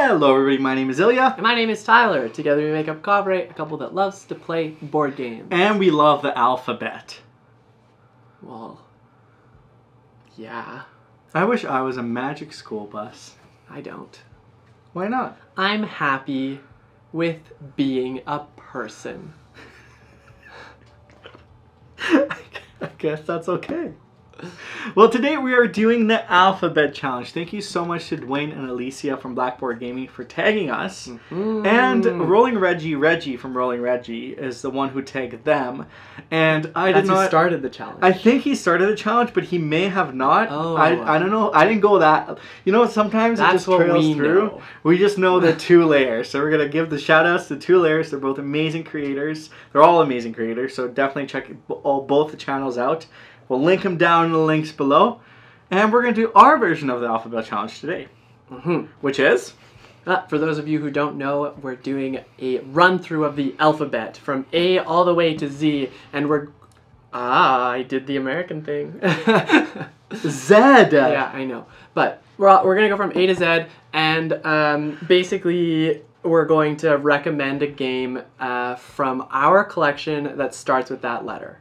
Hello everybody, my name is Ilya. And my name is Tyler. Together we make up Kovray, a couple that loves to play board games. And we love the alphabet. Well, yeah. I wish I was a magic school bus. I don't. Why not? I'm happy with being a person. I guess that's okay. Well, today we are doing the alphabet challenge. Thank you so much to Dwayne and Alicia from BlackBoardGaming for tagging us. And Rolling Reggie from Rolling Reggie is the one who tagged them. And That's who started the challenge. I think he started the challenge, but he may have not. Oh. I don't know. I didn't go that. You know, sometimes it just trails through. Know. We just know the two layers. So we're going to give the shout outs to two layers. They're both amazing creators. They're all amazing creators. So definitely check both the channels out. We'll link them down in the links below. And we're going to do our version of the alphabet challenge today. Which is? For those of you who don't know, we're doing a run-through of the alphabet from A all the way to Z. And we're... I did the American thing. Z! Yeah, I know. But we're going to go from A to Z. And basically, we're going to recommend a game from our collection that starts with that letter.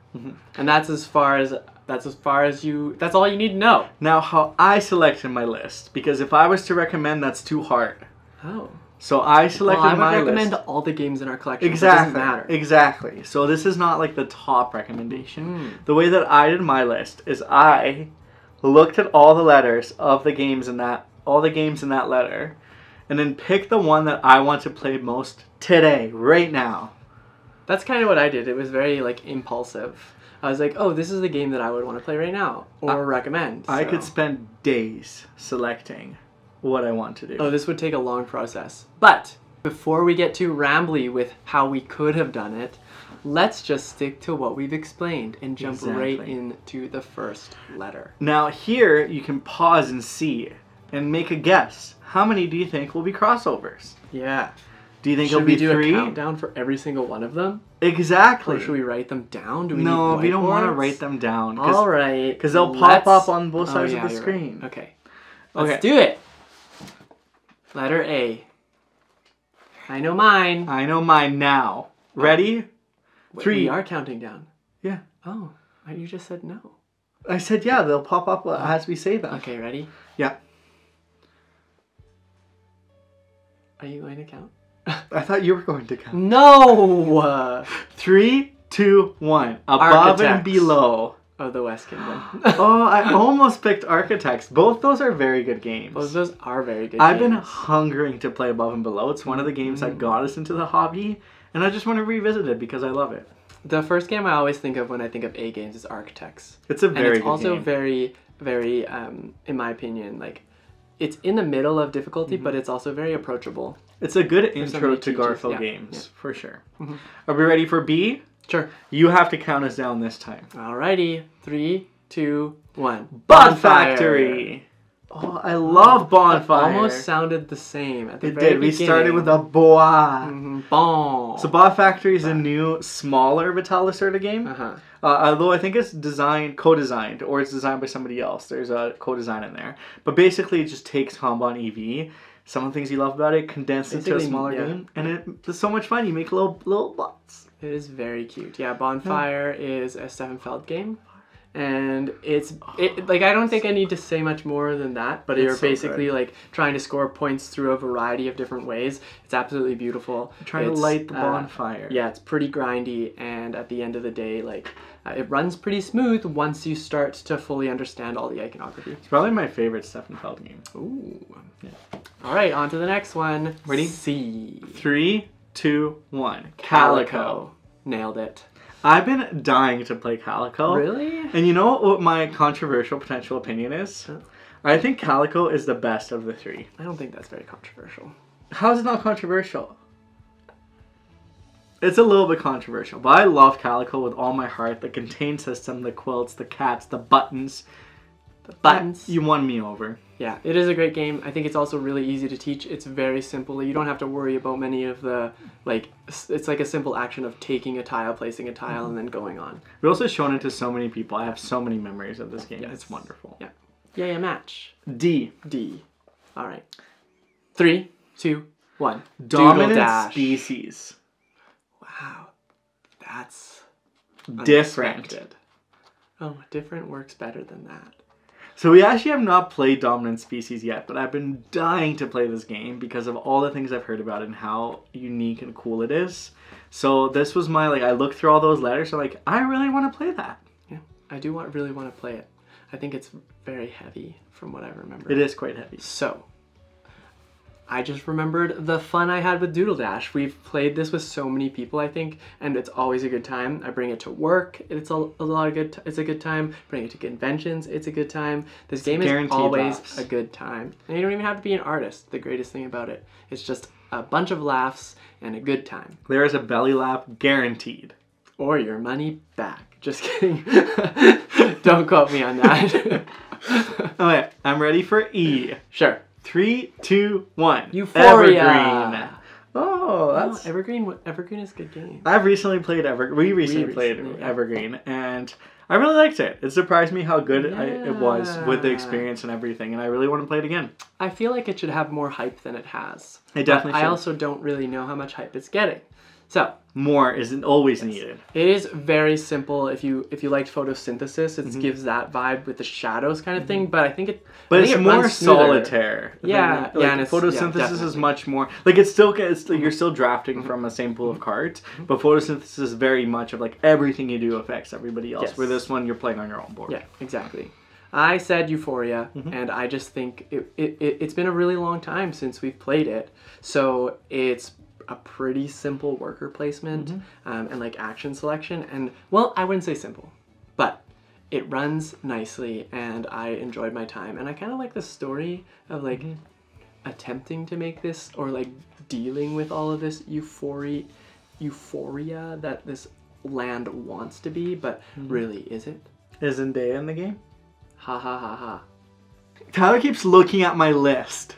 And that's as far as... That's all you need to know. Now, how I selected my list, because if I was to recommend, that's too hard. Oh. So I selected my list. I would recommend all the games in our collection. Exactly. It doesn't matter. Exactly. So this is not like the top recommendation. The way that I did my list is I looked at all the letters of the games in that, letter, and then picked the one that I want to play most today, right now. That's kind of what I did. It was very like impulsive. I was like, oh, this is the game that I would want to play right now, or recommend. So. I could spend days selecting what I want to do. Oh, this would take a long process. But before we get too rambly with how we could have done it, let's just stick to what we've explained and jump right into the first letter. Now here, you can pause and see and make a guess. How many do you think will be crossovers? Yeah. Do you think it'll be 3? Should we do a countdown for every single one of them? Exactly. Or should we write them down? Do we No, need we don't want to whiteboards? write them down. All right. Because they'll pop up on both sides of the you're screen. Right. Okay. Let's do it. Letter A. I know mine. I know mine now. Ready? 3. We are counting down. Yeah. Oh, you just said no. I said yeah, they'll pop up as we say them. Okay, ready? Yeah. Are you going to count? I thought you were going to count. No! 3, 2, 1. Above Architects. and below. Oh, the West Kingdom. Oh, I almost picked Architects. Both those are very good games. Both those are very good I've games. been hungering to play Above and Below. It's one of the games that got us into the hobby, and I just want to revisit it because I love it. The first game I always think of when I think of A games is Architects. It's a very good game. And it's also very, very, in my opinion, like, it's in the middle of difficulty, but it's also very approachable. It's a good intro to Garfield games, for sure. Are we ready for B? Sure. You have to count us down this time. Alrighty. 3, 2, 1. Bond Factory! Oh, I love Bonfire. It almost sounded the same at the very beginning. We started with a bois. Bon. So Bond Factory is a new, smaller Vitalicerta game. Although I think it's co-designed, or it's designed by somebody else. There's a co-design in there. But basically, it just takes Kanban EV. Some of the things you love about it, condensed into a smaller game, and it's so much fun. You make little bots. It is very cute. Yeah, Bonfire is a Steffenfeld game, and like I don't think I need to say much more than that. But you're basically like trying to score points through a variety of different ways. It's absolutely beautiful. Trying to light the bonfire. Yeah, it's pretty grindy, and at the end of the day, like it runs pretty smooth once you start to fully understand all the iconography. It's probably my favorite Steffenfeld game. Ooh. Yeah. All right, on to the next one. Ready? C. 3, 2, 1. Calico. Nailed it. I've been dying to play Calico. Really? And you know what my controversial potential opinion is? Huh? I think Calico is the best of the 3. I don't think that's very controversial. How is it not controversial? It's a little bit controversial, but I love Calico with all my heart. The contained system, the quilts, the cats, the buttons. You won me over. Yeah, it is a great game. I think it's also really easy to teach. It's very simple. You don't have to worry about many of the, like, it's like a simple action of taking a tile, placing a tile, and then going on. We've also shown it to so many people. I have so many memories of this game. Yes. It's wonderful. Yeah. Yay, a match. D. D. All right. 3, 2, 1. Dominant Dash. species. Wow. That's Different. unexpected. Oh, different works better than that. So we actually have not played Dominant Species yet, but I've been dying to play this game because of all the things I've heard about it and how unique and cool it is. So this was my, I looked through all those letters, so I really want to play that. Yeah, I do really want to play it. I think it's very heavy from what I remember. It is quite heavy. So, I just remembered the fun I had with Doodle Dash. We've played this with so many people, I think, and it's always a good time. I bring it to work. It's it's a good time. Bring it to conventions. It's a good time. This game is always a good time. And you don't even have to be an artist. The greatest thing about it. It's just a bunch of laughs and a good time. There is a belly laugh guaranteed. Or your money back. Just kidding. Don't quote me on that. Okay, I'm ready for E. Sure. 3, 2, 1. Euphoria. Evergreen. Oh, that's... Evergreen is a good game. I've recently played We recently played Evergreen, and I really liked it. It surprised me how good it was with the experience and everything, and I really want to play it again. I feel like it should have more hype than it has. It definitely should. I also don't really know how much hype it's getting. So more isn't always needed. It is very simple. If you liked photosynthesis, it gives that vibe with the shadows kind of thing. But I think it's more solitaire. Yeah, and photosynthesis is much more you're still drafting from the same pool of cards. But photosynthesis is very much of everything you do affects everybody else. Where this one you're playing on your own board. Yeah, exactly. I said Euphoria, and I just think it's been a really long time since we've played it. So it's a pretty simple worker placement and action selection, and well, I wouldn't say simple, but it runs nicely and I enjoyed my time, and I kind of like the story of attempting to make this or dealing with all of this euphoria that this land wants to be, but really isn't. Isn't Zendaya in the game? Ha ha ha ha. Tyler keeps looking at my list.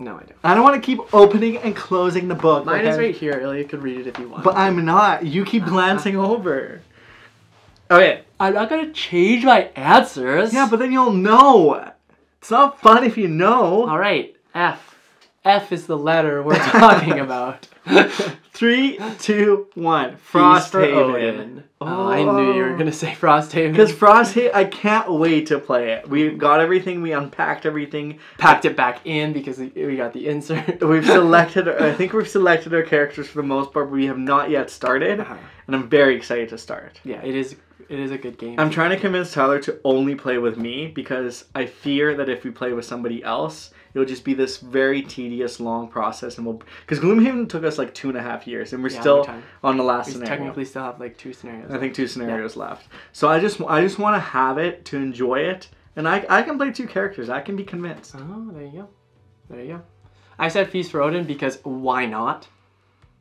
No, I don't. I don't want to keep opening and closing the book. Mine is right here. Ilya could read it if you want. But I'm not. You keep glancing over. Okay. I'm not going to change my answers. Yeah, but then you'll know. It's not fun if you know. All right. F. F is the letter we're talking about. 3, 2, 1. Frosthaven. Oh, I knew you were going to say Frosthaven. Because Frosthaven, I can't wait to play it. We got everything. We unpacked everything. Packed it back in because we got the insert. I think we've selected our characters for the most part, but we have not yet started. And I'm very excited to start. Yeah, it is a good game. I'm trying to convince Tyler to only play with me because I fear that if we play with somebody else, it'll just be this very tedious, long process, and because Gloomhaven took us 2.5 years, and we're still on the last scenario. We technically still have 2 scenarios. I think 2 scenarios left. So I just want to have it to enjoy it, and I can play 2 characters. I can be convinced. Oh, there you go. I said Feast for Odin because why not?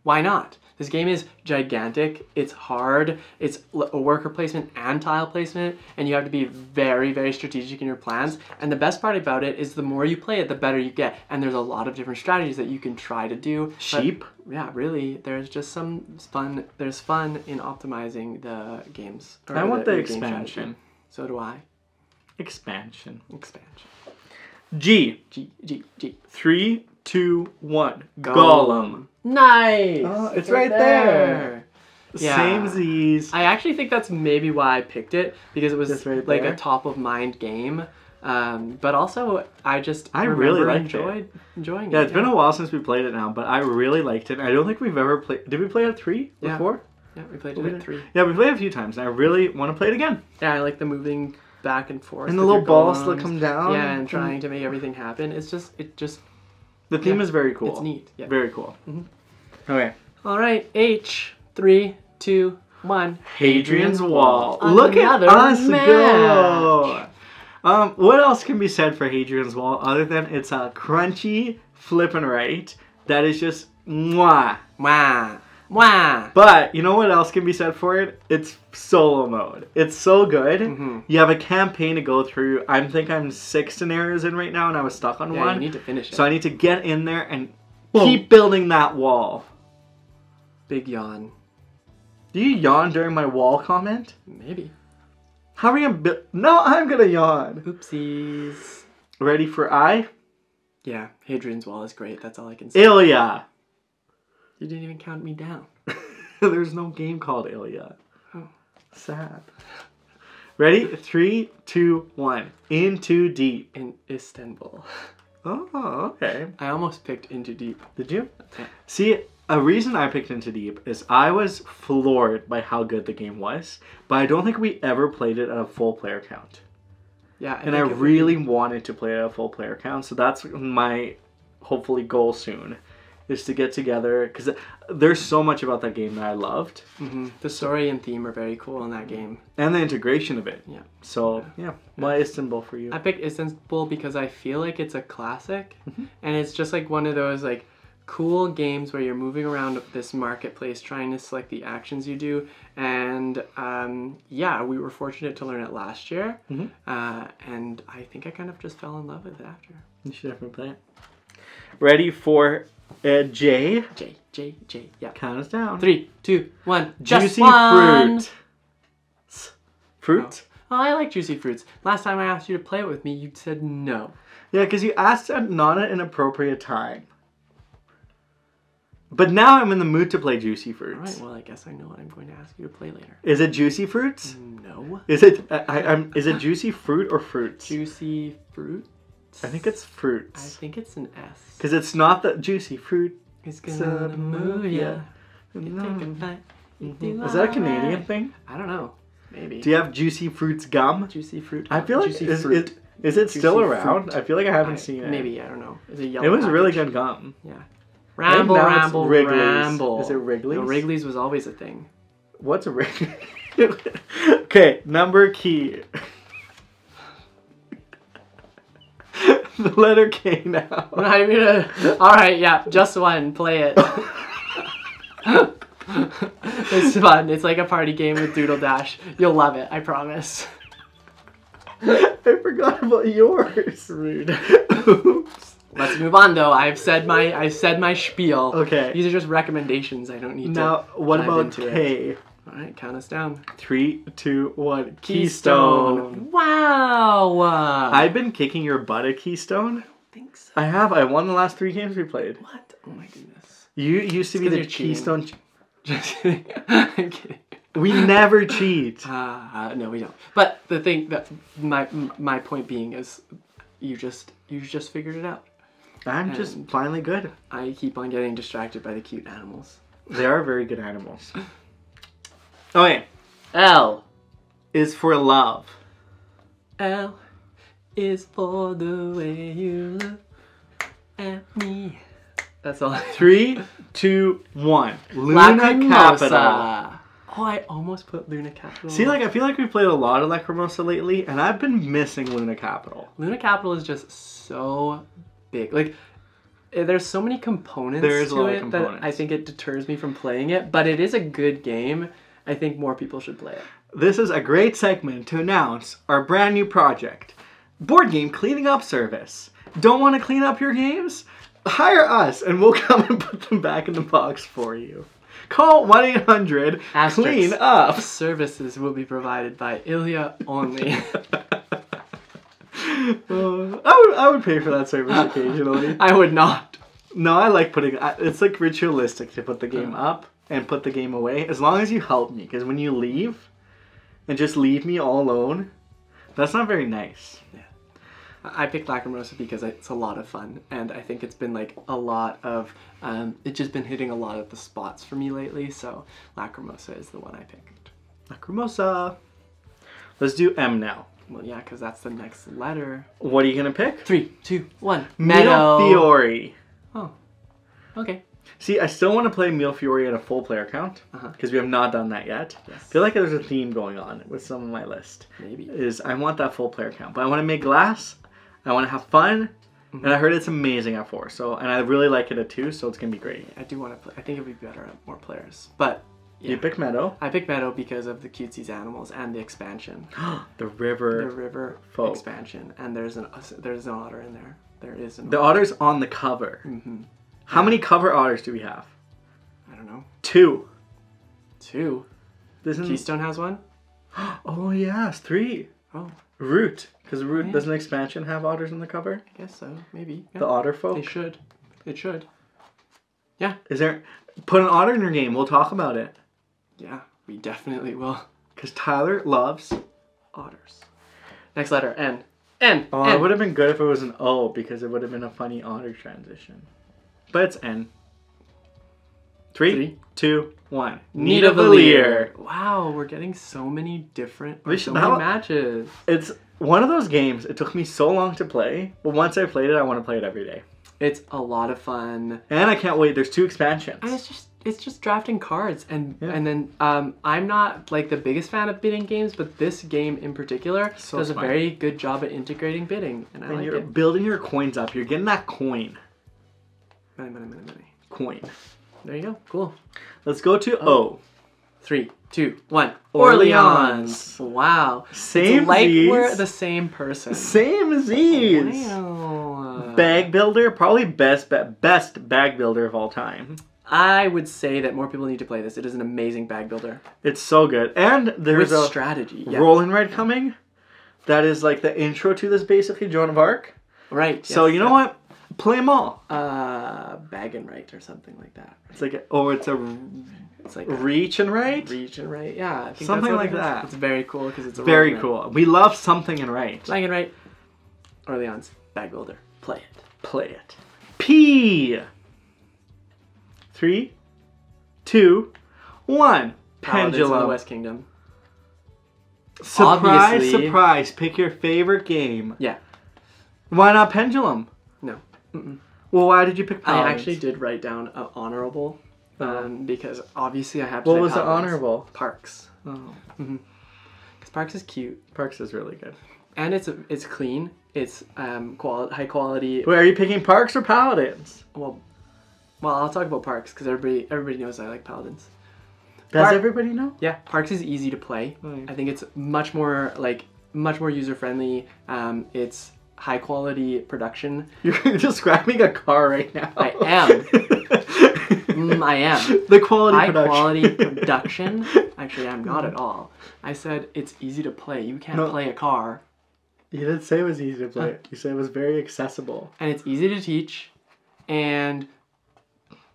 Why not? This game is gigantic, it's hard, it's a worker placement and tile placement, and you have to be very, very strategic in your plans. And the best part about it is the more you play it, the better you get. And there's a lot of different strategies that you can try to do. Sheep? But, yeah, really, there's just some fun. There's fun in optimizing the games. I want the expansion. So do I. Expansion. G. 3, 2, 1. Golem. Nice! Oh, it's right there. Yeah. Same Z's. I actually think that's maybe why I picked it, because it was a top of mind game. But also, I really enjoying it. Yeah, it's been a while since we played it now, but I really liked it. I don't think we've ever played... Did we play it at 3 before? Yeah, we played it at 3. Yeah, we played it a few times, and I really want to play it again. Yeah, I like the moving back and forth. And the little balls that come down. Yeah, and trying to make everything happen. The theme is very cool. It's neat. Yeah. Very cool. Okay. All right, H. 3, 2, 1. Hadrian's Wall. Look at us go! What else can be said for Hadrian's Wall other than it's a crunchy flippin' right that is just mwah. Mwah. Mwah. But you know what else can be said for it? It's solo mode. It's so good. You have a campaign to go through. I think I'm 6 scenarios in right now, and I was stuck on one. Yeah, you need to finish it. So I need to get in there and keep building that wall. Big yawn. Do you yawn during my wall comment? Maybe. How are we gonna build? No, I'm gonna yawn. Oopsies. Ready for I? Yeah, Hadrian's Wall is great. That's all I can say. Ilya. You didn't even count me down. There's no game called Ilya. Oh. Sad. Ready? 3, 2, 1. Into Deep. In Istanbul. Oh, okay. I almost picked Into Deep. Did you? Yeah. See, a reason I picked Into Deep is I was floored by how good the game was, but I don't think we ever played it at a full player count. Yeah, I really wanted to play it at a full player count, so that's my hopefully goal soon, is to get together, because there's so much about that game that I loved. Mm-hmm. The story and theme are very cool in that game. And the integration of it. Yeah. So, yeah. Why Istanbul for you? I picked Istanbul because I feel like it's a classic, and it's just like one of those like cool games where you're moving around this marketplace trying to select the actions you do, and yeah, we were fortunate to learn it last year, and I think I kind of just fell in love with it after. You should definitely play it. Ready for J? J, yeah. Count us down. 3, 2, 1. Juicy one. fruit. Fruit? Oh, I like juicy fruits. Last time I asked you to play it with me, you said no. Yeah, because you asked at not an appropriate time. But now I'm in the mood to play Juicy Fruits. Alright, well I guess I know what I'm going to ask you to play later. Is it Juicy Fruits? No. Is it is it Juicy Fruit or Fruits? Juicy fruit? I think it's Fruits. I think it's an S. Because it's not the Juicy Fruit. It's gonna move ya. You take a bite. Is that a Canadian thing? I don't know. Maybe. Do you have Juicy Fruits gum? Juicy fruit. I feel like is it still around? I feel like I haven't seen it. Maybe, I don't know. Is it yellow? It was package? really good gum. Yeah. Ramble, now it's ramble, Wrigley's. ramble. Is it Wrigley's? No, Wrigley's was always a thing. What's a Wrigley? Okay, number key. The letter K now. I'm gonna... Alright, yeah, just one. Play it. It's fun. It's like a party game with Doodle Dash. You'll love it, I promise. I forgot about yours. Rude. Oops. Let's move on though. I've said my spiel. Okay. These are just recommendations. I don't need to. Now, what dive about into K? It. All right, count us down. 3, 2, 1. Keystone. Wow. I've been kicking your butt at Keystone. I don't think so. I have. I won the last 3 games we played. What? Oh my goodness. You used to be the Keystone. Just kidding. I'm kidding. We never cheat. No, we don't. But the thing that my point being is, you just figured it out. I'm just finally good. I keep on getting distracted by the cute animals. They are very good animals. Okay. L is for love. L is for the way you look at me. That's all. 3, 2, 1. Luna Capital. Oh, I almost put Luna Capital. See, like, I feel like we played a lot of Lacrimosa lately, and I've been missing Luna Capital. Luna Capital is just so big. Like, there's so many components to it that I think it deters me from playing it, but it is a good game. I think more people should play it. This is a great segment to announce our brand new project, Board Game Cleaning Up Service. Don't want to clean up your games? Hire us, and we'll come and put them back in the box for you. Call 1-800-CLEAN-UP. Services will be provided by Ilya only. I would pay for that service occasionally. I would not. No, I like putting... It's like ritualistic to put the game up and put the game away. As long as you help me. Because when you leave and just leave me all alone, that's not very nice. Yeah. I picked Lacrimosa because it's a lot of fun, and I think it's been like a lot of, it's just been hitting a lot of the spots for me lately, so Lacrimosa is the one I picked. Lacrimosa. Let's do M now. Well, yeah, because that's the next letter. What are you going to pick? 3, 2, 1. Millefiori. Oh, okay. See, I still want to play Millefiori at a full player count, because we have not done that yet. Yes. I feel like there's a theme going on with some of my list. Maybe. Is I want that full player count, but I want to make glass. I want to have fun, and I heard it's amazing at 4. So, and I really like it at 2, so it's gonna be great. I do want to play. I think it'd be better at more players. But yeah. You pick Meadow. I picked Meadow because of the cutesies animals and the expansion. The river. The river folk. Expansion, and there's an otter in there. There is an. The otter's on the cover. How many cover otters do we have? I don't know. 2. 2. Keystone has one. Oh yes, 3. Oh. Root. Because Root, doesn't expansion have otters on the cover? I guess so. Maybe. Yeah. The otter folk? They should. It should. Yeah. Is there... Put an otter in your game. We'll talk about it. Yeah, we definitely will. Because Tyler loves otters. Next letter, N. N. Oh, N. it would have been good if it was an O, because it would have been a funny otter transition. But it's N. 3, 2, 1. Nidavellir. Wow, we're getting so many different matches. It's one of those games, it took me so long to play, but once I played it, I want to play it every day. It's a lot of fun. And I can't wait, there's 2 expansions. And it's just drafting cards, and then I'm not like the biggest fan of bidding games, but this game in particular does a very good job at integrating bidding, and I like it. You're building your coins up. You're getting that coin. Money. Coin. There you go. Cool. Let's go to O. 3, 2, 1. Orleans. Wow. Same it's like Z's. we're the same person. Same Z's. Wow. Bag builder, probably best bag builder of all time. I would say that more people need to play this. It is an amazing bag builder. It's so good. And there's a strategy. Roll and Ride coming. That is like the intro to this, basically, Joan of Arc. Right. So you know what? Play them all. Bag and Right or something like that. It's like it's like Reach and Right? Reach and Right, yeah. I think something like that. It's very cool because it's a very cool. We love Something and Right. Bag and Right. Orleans. Bag builder. Play it. Play it. P. 3, 2, 1. Pendulum. In the West Kingdom. Surprise, Obviously. surprise. Pick your favorite game. Yeah. Why not Pendulum? No. Mm-mm. Well, why did you pick Paladins? I actually did write down honorable because obviously I have to What say was the Paladins. honorable? Parks. Oh. Because Parks is cute. Parks is really good. And it's clean. It's high quality. Wait, are you picking Parks or Paladins? Well, I'll talk about Parks because everybody knows I like Paladins. Does everybody know? Yeah, Parks is easy to play. I think it's much more user friendly. It's high quality production. You're describing a car right now. I am. I am. The quality high production. Quality production. Actually, I'm not at all. I said it's easy to play. You can't play a car. You didn't say it was easy to play. You said it was very accessible. And it's easy to teach. And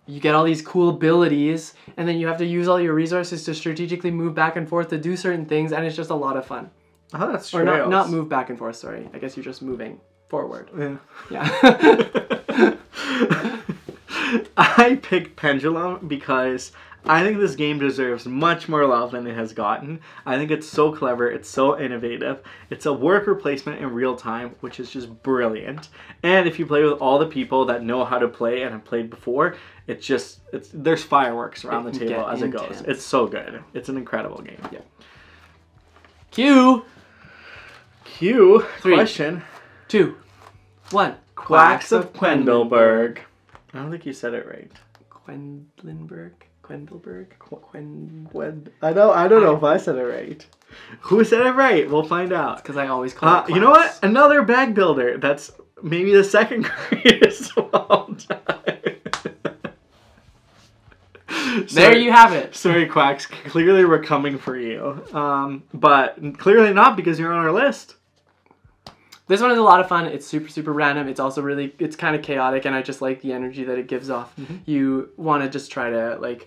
you get all these cool abilities. And then you have to use all your resources to strategically move back and forth to do certain things. And it's just a lot of fun. Oh, that's true. Or not move back and forth, sorry. I guess you're just moving forward. Yeah. Yeah. I picked Pendulum because I think this game deserves much more love than it has gotten. I think it's so clever. It's so innovative. It's a worker placement in real time, which is just brilliant. And if you play with all the people that know how to play and have played before, there's fireworks around the table as it goes. It's so good. It's an incredible game. Yeah. Q. 3, question. 2, 1. Quacks of Quendleberg. I don't think you said it right. Quendlenberg? I don't know if I said it right. Who said it right? We'll find out. Because I always call it You know what? Another bag builder. That's maybe the second greatest of all time. There you have it. Sorry, Quacks. Clearly we're coming for you. But clearly not because you're on our list. This one is a lot of fun. It's super, super random. It's also it's kind of chaotic, and I just like the energy that it gives off. Mm-hmm. You want to just try to,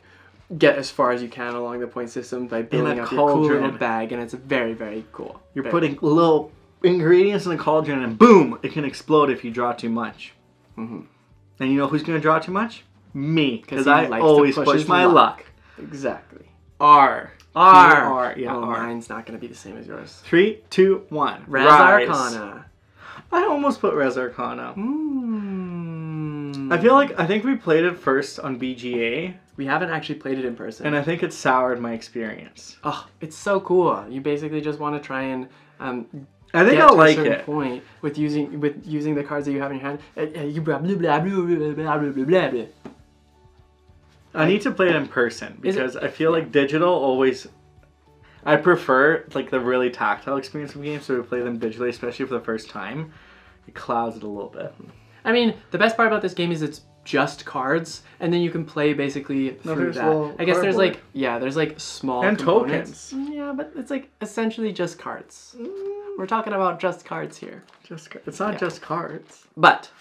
get as far as you can along the point system by building up your cool little bag, and it's very, very cool. You're putting little ingredients in a cauldron, and boom, it can explode if you draw too much. Mm-hmm. And you know who's going to draw too much? Me, because I always push my luck. Exactly. R. Yeah, R. R. Mine's not going to be the same as yours. 3, 2, 1. Res Arcana. I almost put Res Arcana. I think we played it first on BGA. We haven't actually played it in person. And I think it soured my experience. Oh, it's so cool. You basically just want to try and I think I'll like it. Point with using the cards that you have in your hand. You blah blah blah blah blah blah blah blah. I need to play it in person because I feel like digital always... I prefer the really tactile experience of games, so we play them digitally, especially for the first time. It clouds it a little bit. I mean, the best part about this game is it's just cards, and then you can play basically through that. I guess there's small and components. Tokens. Yeah, but it's essentially just cards. We're talking about just cards here. It's not just cards. But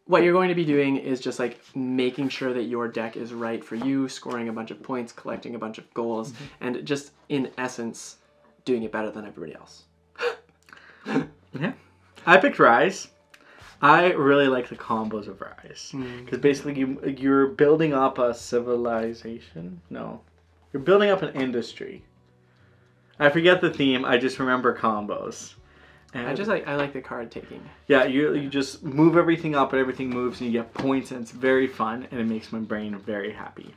what you're going to be doing is just like making sure that your deck is right for you, scoring a bunch of points, collecting a bunch of goals, and just in essence, doing it better than everybody else. Yeah. I picked Rise. I really like the combos of Rise. Because basically you're building up a civilization. No. You're building up an industry. I forget the theme. I just remember combos. And I like the card taking. Yeah, you just move everything up and everything moves and you get points and it's very fun and it makes my brain very happy.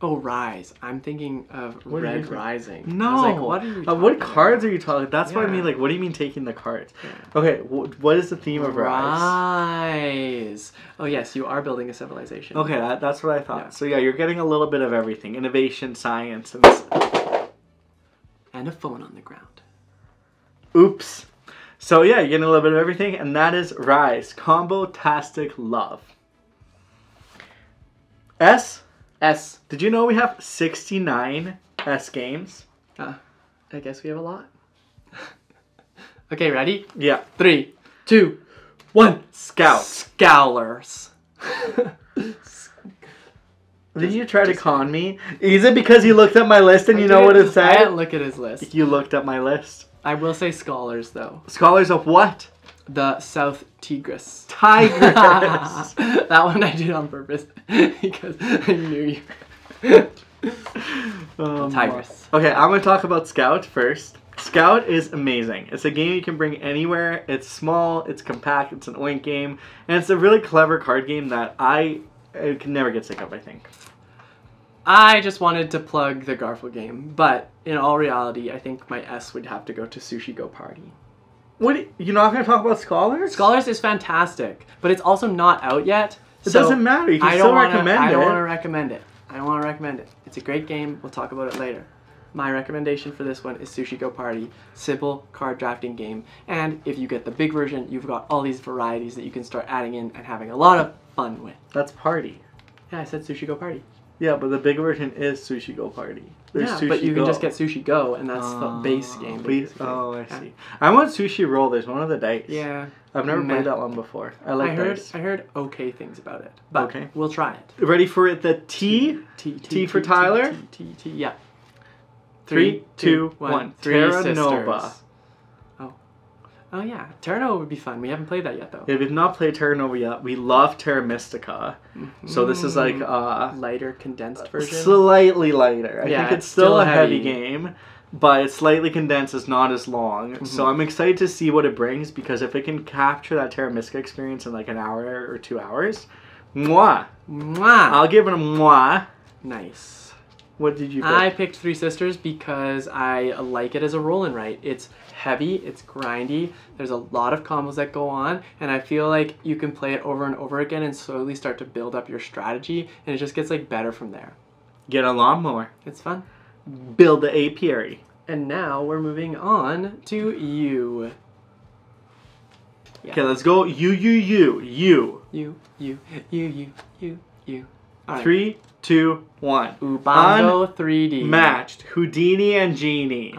Oh, Rise. I'm thinking of Red Rising. No. I was like, what are you talking what cards are you talking? That's what I mean. Like, what do you mean taking the cards? Yeah. Okay, what is the theme of Rise? Rise. Oh, yes, you are building a civilization. Okay, that's what I thought. Yeah. So yeah, you're getting a little bit of everything. Innovation, science, And a phone on the ground. Oops. So yeah, you're getting a little bit of everything, and that is Rise. Combo-tastic love. S. Did you know we have 69 S games? I guess we have a lot. Okay, ready? Yeah. 3, 2, 1. Scout. Scowlers. Did you try to con me? Is it because you looked at my list and you know what it said? I didn't look at his list. You looked at my list. I will say scholars, though. Scholars of what? The South Tigris. Tigris. That one I did on purpose because I knew you. Tigris. Okay, I'm going to talk about Scout first. Scout is amazing. It's a game you can bring anywhere. It's small, it's compact, it's an oink game, and it's a really clever card game that I can never get sick of, I think. I just wanted to plug the Garfield game, but in all reality, I think my S would have to go to Sushi Go Party. What? You're not going to talk about Scholars? Scholars is fantastic, but it's also not out yet. It doesn't matter. You can still recommend it. I don't want to recommend it. I don't want to recommend it. It's a great game. We'll talk about it later. My recommendation for this one is Sushi Go Party. Simple card drafting game. And if you get the big version, you've got all these varieties that you can start adding in and having a lot of fun with. That's Party. Yeah, I said Sushi Go Party. Yeah, but the big version is Sushi Go Party. There's yeah, Sushi but you Go. can just get Sushi Go, and that's the base game. Basically. Oh, I see. I want Sushi Roll. There's one of the dice. Yeah. I've never played that one before. I heard okay things about it, but okay. We'll try it. Ready for it? The T for Tyler? Yeah. 3, 2, 1. Terra Nova. Oh yeah, Terra Nova would be fun. We haven't played that yet, though. Yeah, we've not played Terra Nova yet. We love Terra Mystica. So this is like lighter, condensed version? Slightly lighter. I think it's still a heavy game, but it's slightly condensed. It's not as long. So I'm excited to see what it brings, because if it can capture that Terra Mystica experience in like an hour or 2 hours, mwah. I'll give it a mwah. Nice. What did you pick? I picked Three Sisters because I like it as a roll and write. It's heavy, it's grindy, there's a lot of combos that go on, and I feel like you can play it over and over again and slowly start to build up your strategy, and it just gets like better from there. Get a lawnmower. It's fun. Build the apiary. And now we're moving on to you. Yeah. Okay, let's go. You. All right. 3, 2, 1. Ubongo 3D. Matched. Houdini and Genie.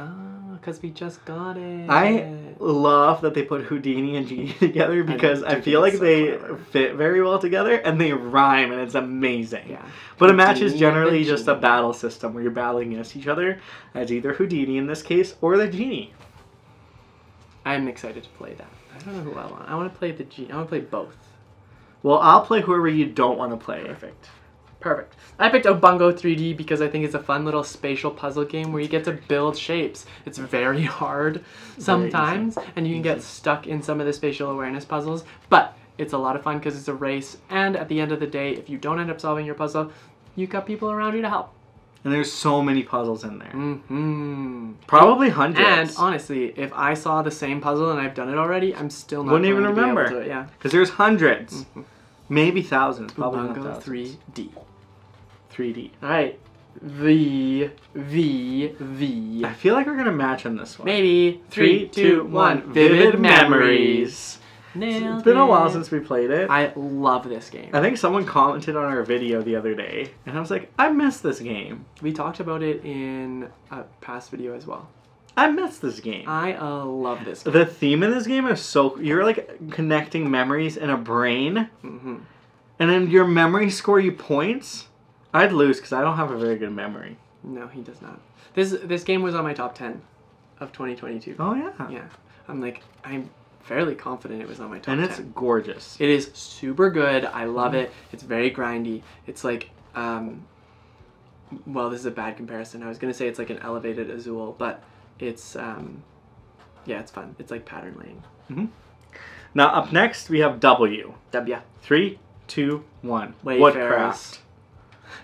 Because we just got it. I love that they put Houdini and Genie together, because I feel like they fit very well together and they rhyme, and it's amazing. Yeah. But a match is generally just a battle system where you're battling against each other as either Houdini in this case or the Genie. I'm excited to play that. I don't know who I want. I want to play the Genie. I want to play both. Well, I'll play whoever you don't want to play. Perfect. I picked Ubongo 3D because I think it's a fun little spatial puzzle game where you get to build shapes. It's very hard sometimes, and you can get stuck in some of the spatial awareness puzzles, but it's a lot of fun because it's a race, and at the end of the day, if you don't end up solving your puzzle, you've got people around you to help. And there's so many puzzles in there. Probably hundreds. And honestly, if I saw the same puzzle and I've done it already, I'm still not wouldn't going even to remember. be able to, yeah. Because there's hundreds. Maybe thousands. Probably Ubongo not thousands. 3D. Alright. V. I feel like we're going to match on this one. Maybe. 3, 2, 1. Vivid Memories. It's been a while since we played it. I love this game. I think someone commented on our video the other day, and I was like, I miss this game. We talked about it in a past video as well. I miss this game. I love this game. The theme in this game is so... You're like connecting memories in a brain. Mm-hmm. And then your memory score you points. I'd lose because I don't have a very good memory. No, he does not. This game was on my top 10 of 2022. Oh, yeah. Yeah. I'm fairly confident it was on my top 10. And it's gorgeous. It is super good. I love it. It's very grindy. It's like, well, this is a bad comparison. I was going to say it's like an elevated Azul, but it's, yeah, it's fun. It's like pattern laying. Mm-hmm. Now, up next, we have W. W. 3, 2, 1. Wayfarers. Woodcraft.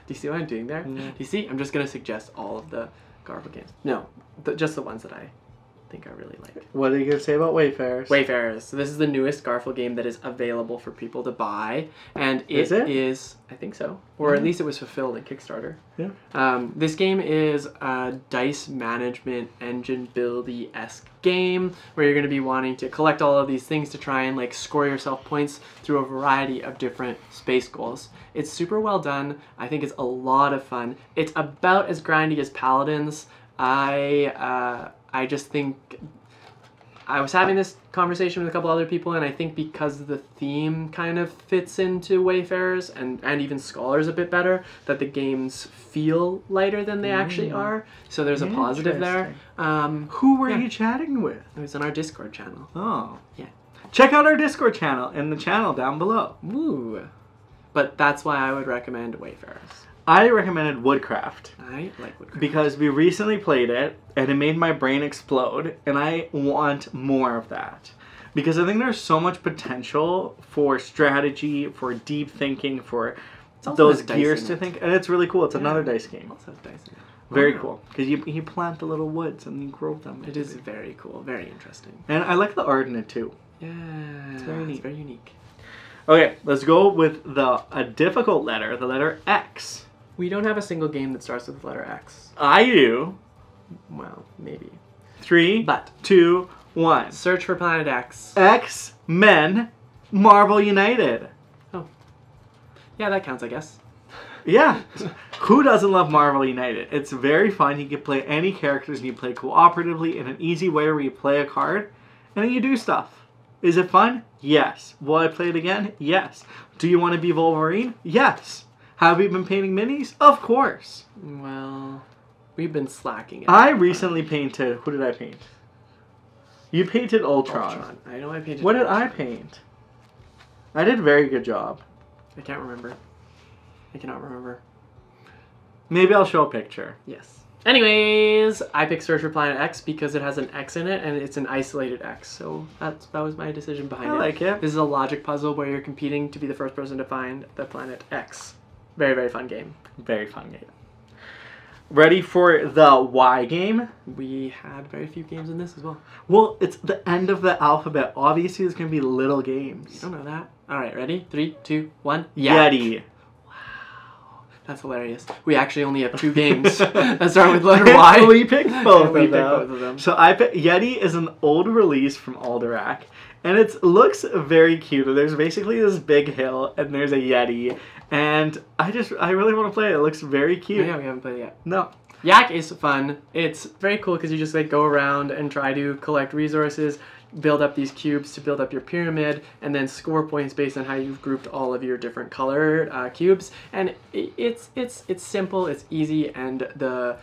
Do you see what I'm doing there? Yeah. Do you see? I'm just going to suggest all of the Garfield games. No, just the ones that I think I really like. What are you going to say about Wayfarers? Wayfarers. So this is the newest Garfield game that is available for people to buy. And it is, I think so. Or at least it was fulfilled in Kickstarter. Yeah. This game is a dice management engine buildy-esque game where you're going to be wanting to collect all of these things to try and like score yourself points through a variety of different space goals. It's super well done. I think it's a lot of fun. It's about as grindy as Paladins. I just think I was having this conversation with a couple other people, and I think because the theme kind of fits into Wayfarers and even Scholars a bit better, that the games feel lighter than they actually are. So there's a positive there. Who were you chatting with? It was on our Discord channel. Oh. Yeah. Check out our Discord channel in the channel down below. Ooh. But that's why I would recommend Wayfarers. I recommended Woodcraft. I like Woodcraft. Because we recently played it, and it made my brain explode, and I want more of that. Because I think there's so much potential for strategy, for deep thinking, for those gears to think. And it's really cool. It's another dice game. Also has dice in it. Very cool. Because you plant the little woods and you grow them. It is very cool. Very interesting. And I like the art in it too. Yeah. It's very neat. It's very unique. Okay, let's go with a difficult letter, the letter X. We don't have a single game that starts with the letter X. I do. Well, maybe. 3, 2, 1. Search for Planet X. X-Men Marvel United. Oh. Yeah, that counts, I guess. Yeah. Who doesn't love Marvel United? It's very fun. You can play any characters and you play cooperatively in an easy way where you play a card and then you do stuff. Is it fun? Yes. Will I play it again? Yes. Do you want to be Wolverine? Yes. Have we been painting minis? Of course. Well, we've been slacking. I recently painted... Who did I paint? You painted Ultron. I know I painted What did Ultron. I paint? I did a very good job. I can't remember. I cannot remember. Maybe I'll show a picture. Yes. Anyways, I picked Search for Planet X because it has an X in it and it's an isolated X. So that was my decision behind it. I like it. This is a logic puzzle where you're competing to be the first person to find the planet X. Very, very fun game. Very fun game. Ready for the Y game? We had very few games in this as well. Well, it's the end of the alphabet. Obviously, there's going to be little games. You don't know that. All right, ready? 3, 2, 1. Yeti. Wow. That's hilarious. We actually only have 2 games that start with letter Y. We picked both We of picked both of them. So I picked... Yeti is an old release from Alderac. And it looks very cute. There's basically this big hill, and there's a Yeti. And I really want to play it. It looks very cute. Yeah, we haven't played it yet. No. Yak is fun. It's very cool because you just like go around and try to collect resources, build up these cubes to build up your pyramid, and then score points based on how you've grouped all of your different color cubes. And it's simple, it's easy, and the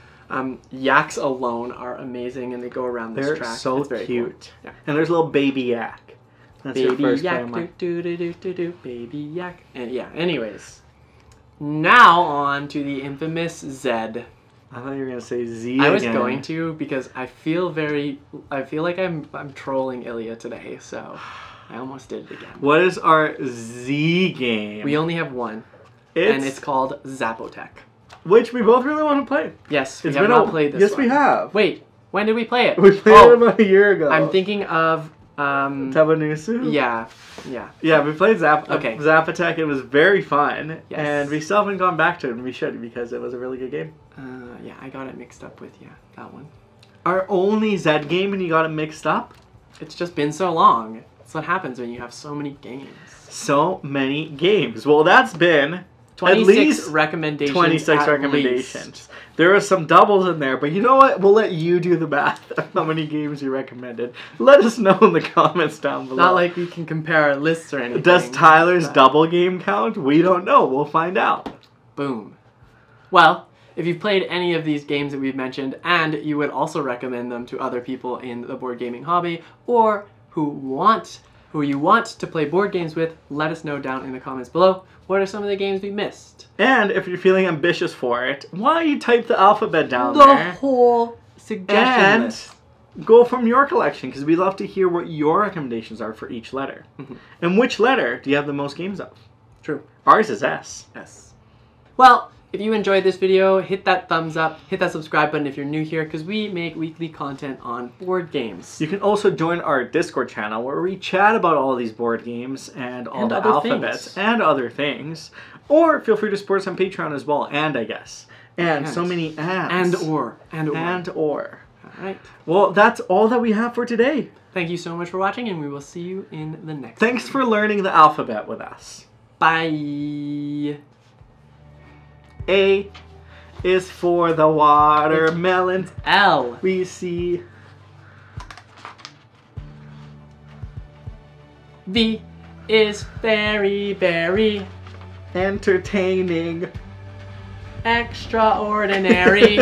yaks alone are amazing, and they go around this track. They're so it's very cute. Cool. Yeah. And there's a little baby yak. That's Baby your first yak, player. do, baby yak. And yeah, anyways. Now on to the infamous Zed. I thought you were going to say Z I was again. going to because I feel like I'm trolling Ilya today, so I almost did it again. What is our Z game? We only have one, and it's called Zapotec. Which we both really want to play. Yes, we have not played this one. Yes, we have. Wait, when did we play it? We played it about a year ago. I'm thinking of... Tabanusu? Yeah. Yeah, we played Okay. Zapotec. It was very fun. Yes. And we still haven't gone back to it, and we should because it was a really good game. Yeah, I got it mixed up with, that one. Our only Z game and you got it mixed up? It's just been so long. That's what happens when you have so many games. So many games. Well, that's been 26 recommendations. 26 recommendations. Least. There are some doubles in there, but you know what? We'll let you do the math of how many games you recommended. Let us know in the comments down below. Not like we can compare our lists or anything. Does Tyler's double game count? We don't know. We'll find out. Boom. Well, if you've played any of these games that we've mentioned and you would also recommend them to other people in the board gaming hobby or who you want to play board games with, let us know down in the comments below. What are some of the games we missed? And if you're feeling ambitious for it, why don't you type the alphabet down there? The whole suggestion list. Go from your collection, because we love to hear what your recommendations are for each letter. And which letter do you have the most games of? True. Ours is S. S. Well, if you enjoyed this video, hit that thumbs up, hit that subscribe button if you're new here, because we make weekly content on board games. You can also join our Discord channel where we chat about all these board games and all the alphabets and other things. Or feel free to support us on Patreon as well, and so many ads. And or. All right. Well, that's all that we have for today. Thank you so much for watching, and we will see you in the next Thanks for learning the alphabet with us. Bye. A is for the watermelons. L. We see. V is very, very entertaining. Extraordinary.